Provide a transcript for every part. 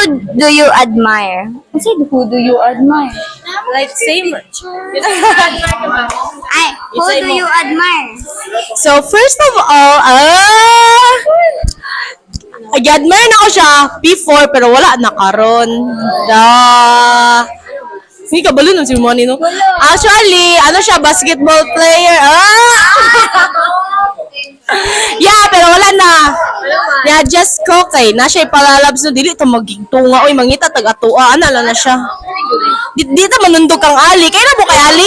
do you admire? I said, who do you admire? Like, same. Ay, who do you admire? So, first of all, admire na ko siya before, pero wala na karon. Hindi ka balo nun si Money, no? Actually, ano siya, basketball player. Yeah, pero wala na. Yeah, just ko kay na siya ipalalabs no dili ta magigtunga oy mangita tag-atua ana lang na siya. Di ta manundog kang ali. Kay na mo kay ali?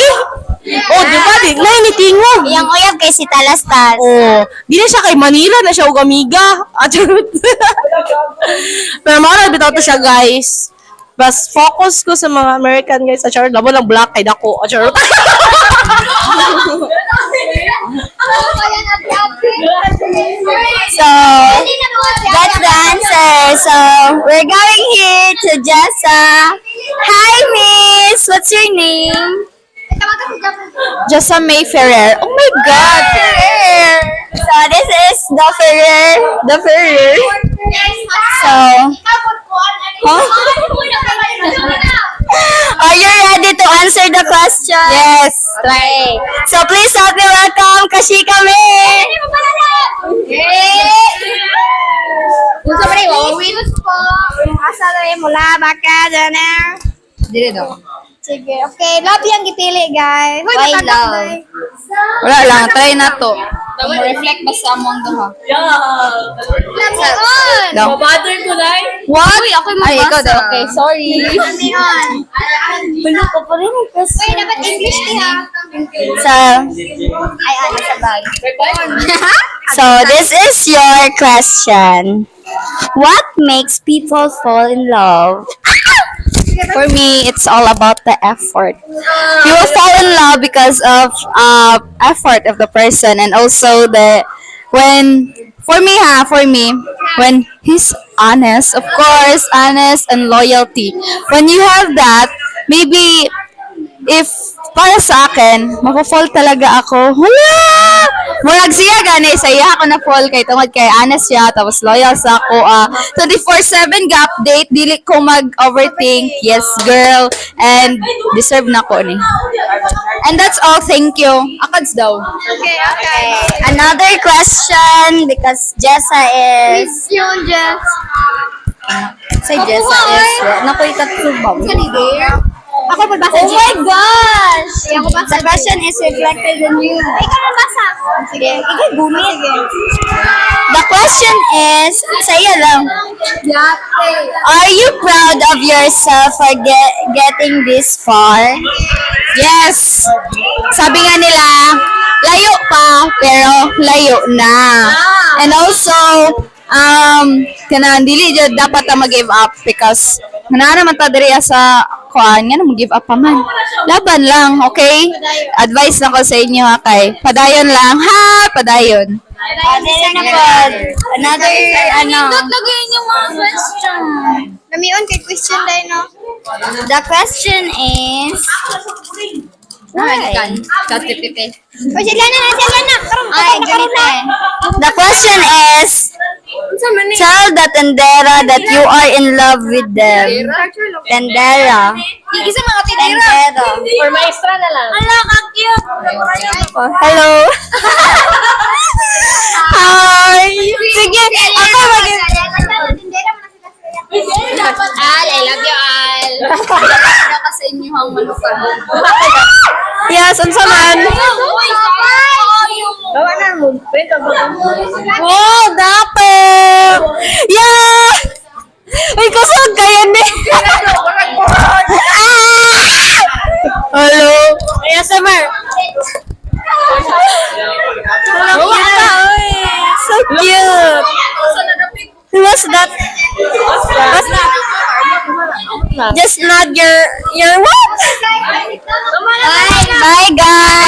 Oh, di ba? Di na ni tingo. Yang uyab kay si Talastas. Oh, di na siya kay Manila na siya og amiga. Achurut. Pero mao na bitaw to siya, guys. Bas focus ko sa mga American guys. Achurut, labo lang black kay dako. Achurut. So, that's the answer. So, we're going here to Jessa. Hi, Miss. What's your name? Jessa May Ferrer. Oh my God. Ferrer. So, this is the Ferrer. The Ferrer. So, are you ready to answer the question? Yes. Okay. So, please help me welcome Kashika May. Gusto mo rin, wawawin po. Asa rin mula, baka, dyan na. Dili daw. Sige, okay. Love yung gipili, guys. Why love? Wala lang, try na to. Reflect ba sa among duha? Daw. Mabother ko na What? Uy, ako'y mabasa. Ay, ikaw daw. Okay, sorry. Balo ka pa rin. Uy, dapat English niya. So, ay, ano sa bag? So, this is your question. What makes people fall in love? For me, it's all about the effort. You will fall in love because of effort of the person, and also when when he's honest, of course, honest and loyalty. When you have that, maybe if para sa akin, mapafall talaga ako. Hala! Murag siya gani, sa iya ako na fall kay tungod kay honest siya, tapos loyal sa ako. 24/7 ga-update, dili ko mag-overthink. Yes, girl. And deserve na ko ni. And that's all. Thank you. Akads daw. Okay. Another question because Jessa is... Question, Jess. Say Jessa is... Nakoy tatsubaw. Ako magbasa. Oh my gosh! The question is reflected in you. Ikaw na basa. Sige. Ikaw bumi. The question is, sa'yo lang. Are you proud of yourself for getting this far? Yes. Sabi nga nila, layo pa, pero layo na. And also, kanang dili jud dapat ta mag-give up because naman ta diri sa kuan nga mag-give up pa man. Laban lang, okay? Advice lang ko sa inyo ha kay padayon lang ha, padayon. Another Lagay niyo mga question. Namion kay question dahil, no? The question is O, sila na. The question is tell the tendera that you are in love with them. Tendera. Isa mga tinira. Tendero. Or maestra na lang. Ala, ka-cute. Hello. Hi. Sige, ako Al, I love you, Al. Ano ka sa inyo ang manukan? Yes, unsa man? Gawa na mo. Oh, dapat. Yeah. Ay, kusog kayo ni. Hello. Ay, Summer. So cute. What's that? Just nod your what? Bye guys.